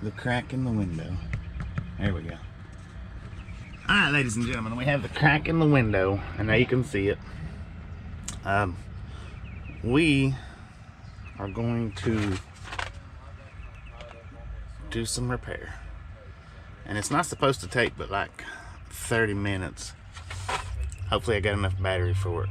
the crack in the window. There we go. Alright, ladies and gentlemen, we have the crack in the window, and now you can see it. We are going to do some repair. And it's not supposed to take but like 30 minutes. Hopefully I got enough battery for it.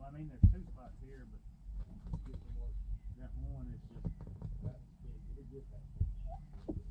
I mean, there's two spots here, but that one is just that big. It'll get that big.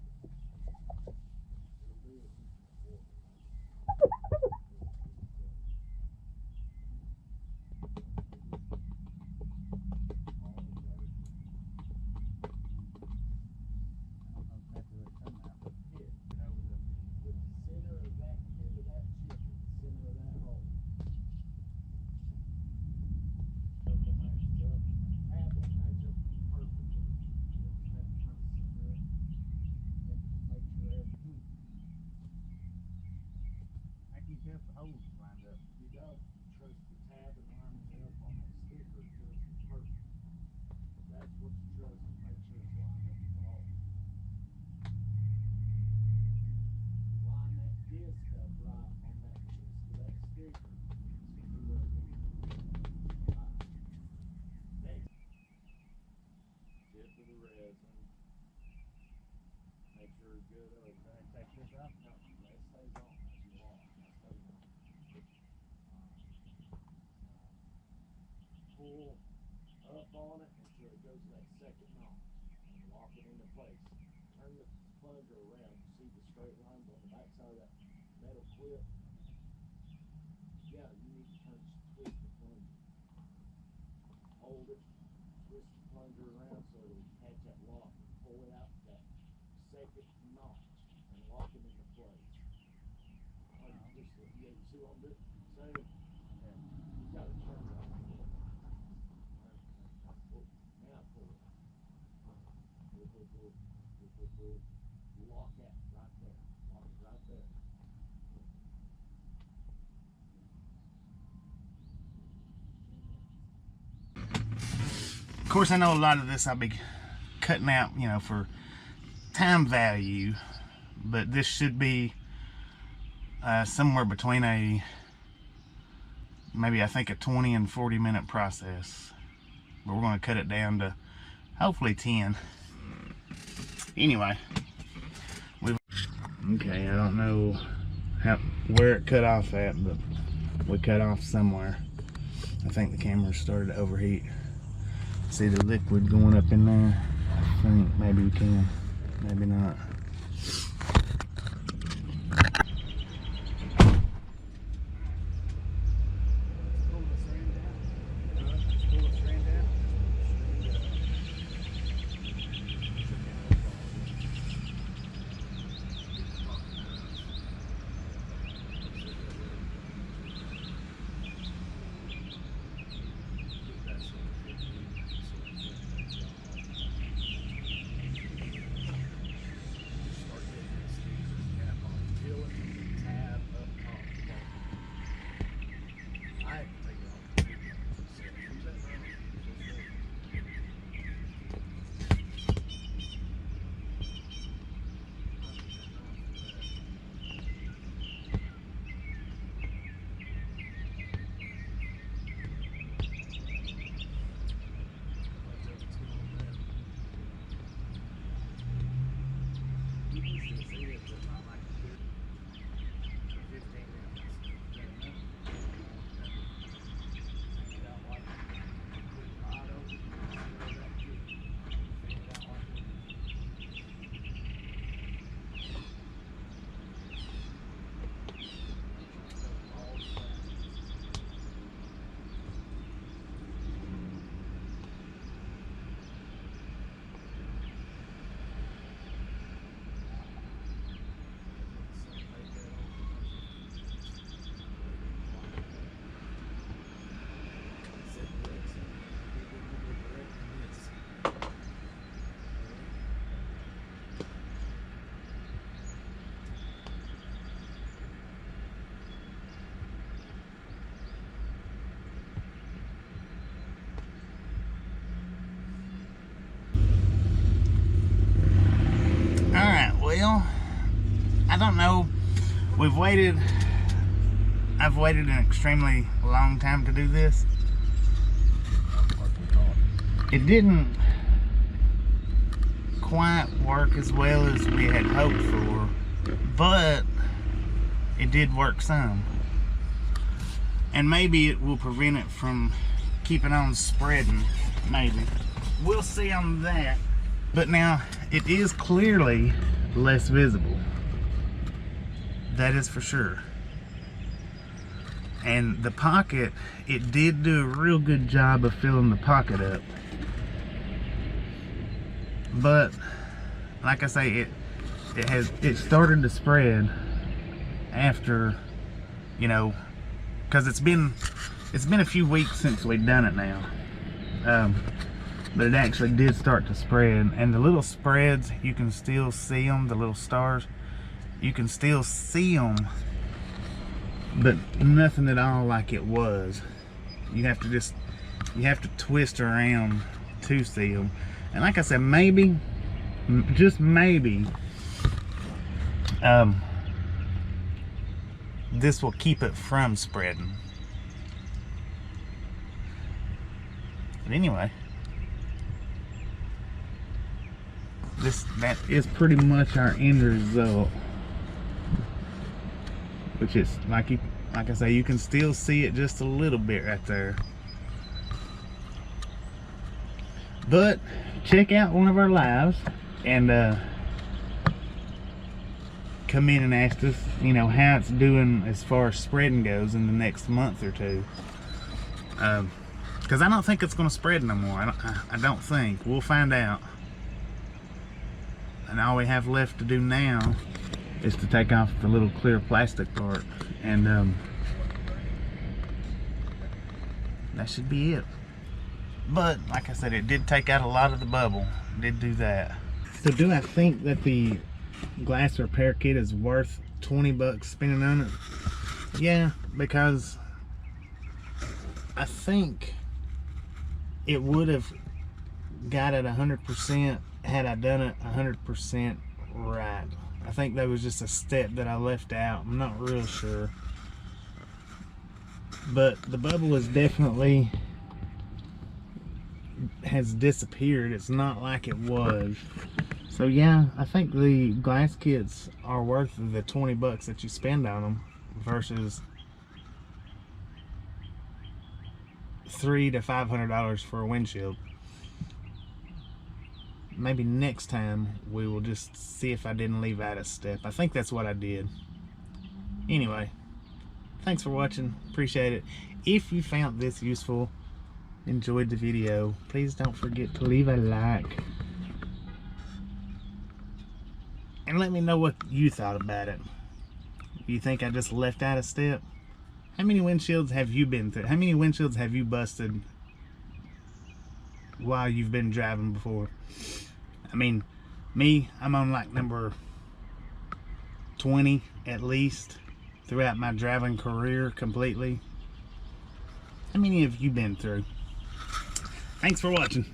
The hose lined up. You don't trust the tab and line it up on that sticker until it's perfect. That's what you trust to make sure it's lined up with the hole. You line that disc up right on that piece of that sticker. Next, tip of the resin. Make sure it's good. Okay, take this out. No, that stays on. Pull up on it until it goes to that second knot and lock it into place. Turn the plunger around. You see the straight lines on the back side of that metal clip? Yeah, you need to twist the plunger. Hold it, twist the plunger around so it'll catch that lock. Pull it out that second knot and lock it into place. You see what I'm doing? So, you got to turn it on. Lock it right there. Lock it right there. Of course, I know a lot of this I'll be cutting out, you know, for time value, but this should be somewhere between maybe I think a 20 and 40 minute process, but we're going to cut it down to hopefully 10. Anyway, okay, I don't know where it cut off at, but we cut off somewhere. I think the camera started to overheat. See the liquid going up in there? I think maybe we can, maybe not. Well, I don't know. I've waited an extremely long time to do this. It didn't quite work as well as we had hoped for, but it did work some. And maybe it will prevent it from keeping on spreading, maybe. We'll see on that. But now, it is clearly less visible. That is for sure. And the pocket, it did do a real good job of filling the pocket up. But, like I say, it started to spread after, you know, because it's been a few weeks since we've done it now. But it actually did start to spread, and the little spreads, you can still see them, the little stars, you can still see them, but nothing at all like it was. You have to twist around to see them. And like I said, maybe, just maybe, this will keep it from spreading. But anyway, that is pretty much our end result, which is like I say, you can still see it just a little bit right there. But check out one of our lives and come in and ask us, you know, how it's doing as far as spreading goes in the next month or two. Because I don't think it's going to spread no more. I don't think. We'll find out. And all we have left to do now is to take off the little clear plastic part, and that should be it. But like I said, it did take out a lot of the bubble. It did do that. So do I think that the glass repair kit is worth 20 bucks spending on it? Yeah, because I think it would have got it 100% had I done it 100% right. I think that was just a step that I left out. I'm not real sure. But the bubble is definitely has disappeared. It's not like it was. So yeah, I think the glass kits are worth the 20 bucks that you spend on them versus $300 to $500 for a windshield. Maybe next time we will just see if I didn't leave out a step. I think that's what I did. Anyway, thanks for watching. Appreciate it. If you found this useful, enjoyed the video, please don't forget to leave a like. And let me know what you thought about it. You think I just left out a step? How many windshields have you been through? How many windshields have you busted while you've been driving before? I mean, me, I'm on like number 20 at least throughout my driving career completely. How many have you been through? Thanks for watching.